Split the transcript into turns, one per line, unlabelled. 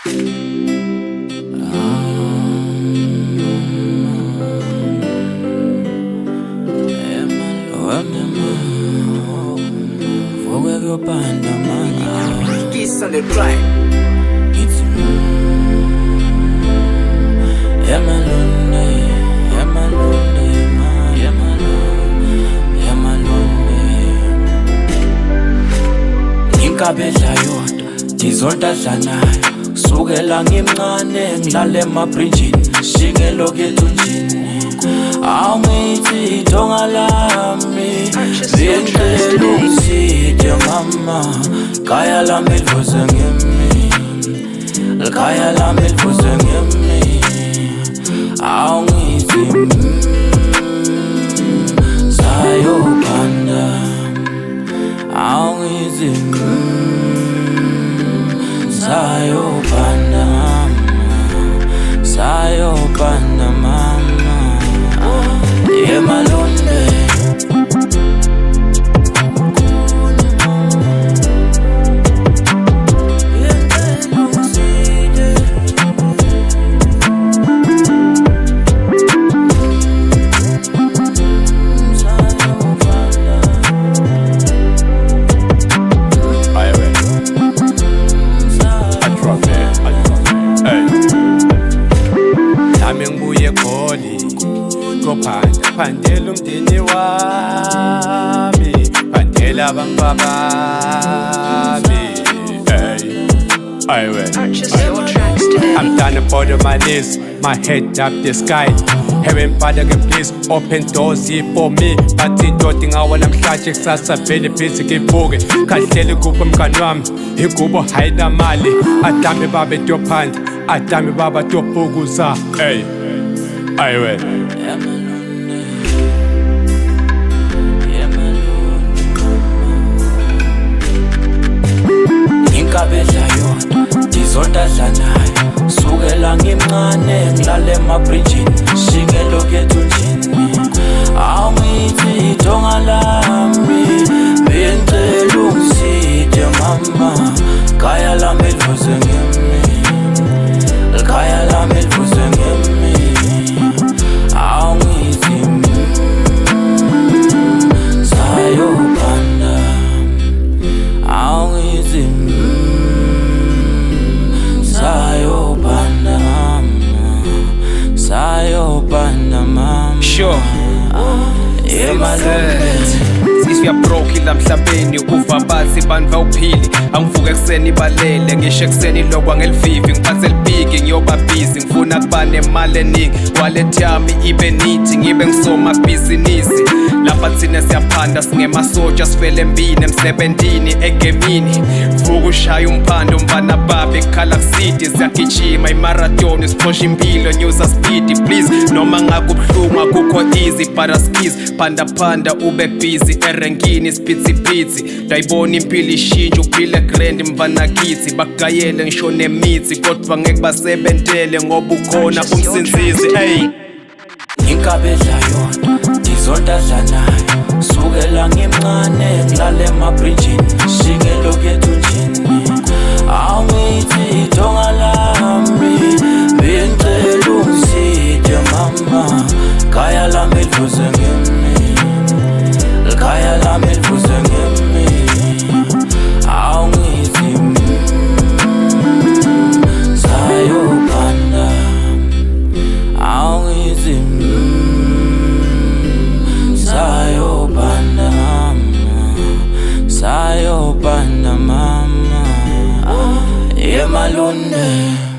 Kiss on the track.
It's Yamalonde, Yamalonde, Yamalonde. Inkabedla yodwa, ndizonda dlanayo. Sukela ngimncane ngilale emabridgini, shingelo kethunjini. Awungithi itonga lami, bengicela ungiside mama. Kaya lami livuze ngimi, kaya lami livuze ngimi. Awungithi sayopanda, awungithi sayopanda mama, sayopanda mama. Yamalonde.
Phandela umndeni wami, phandela abantu bami.
Purchase your tracks today.
I'm down upon my knees, my head up the sky. Heaven Father, can please open doors for me. Bathi indoda ingawa namhlanje kusasa vele busy ngivuke. Kahlele kuphi mngani wami, igubo hayinamali. Adame babe tophanda, adame baba tophukuza.
Inkabedla yodwa, ndizonda dlanayo. Sukela ngimncane ngilale emabridgini, shingelo kethunjini. Awungithi itonga lami, bengicela ungiside mama. Kaya lami livuze ngimi, kaya lami livuze ngimi. Awungithi sayopanda, awungithi sayopanda mama, sayopanda mama.
Sure. If you're broke ila mhlabeni uva bathi bantu awuphili. Angivuke ekseni balele ngisho ekseni lokwa ngelivivi ngiphathe libhigi ngiyoba busy ngifuna kuba nemali eningi wallet yami ibe nithi ngibe ngisomabhizinisi lapha thina siyaphanda singemasoja sifele empini emsebentini egemini vuka ushaya umphando mfana babe khala kusidi siyagijima imarathon siphosha impilo nyusa speed please noma ngakubuhlungu akukho easy para skis phanda ube busy erenkini spitsipitsi ndayibona impilo ishintsha uphile grand mfana kithi bakugayele ngisho nemithi kodwa ngeke basebentele ngoba ukhona umsinzizi
Inkabedla yodwa, ndizonda dlanayo. Sukela ngimncane ngilale emabridgini, shingelo kethunjini. Awungithi itonga lami, bengicela ungiside mama. Kaya lami livuze ngimi, kaya lami livuze ngimi. Awungithi sayopanda, awungithi sayopanda mama, sayopanda mama. Yamalonde.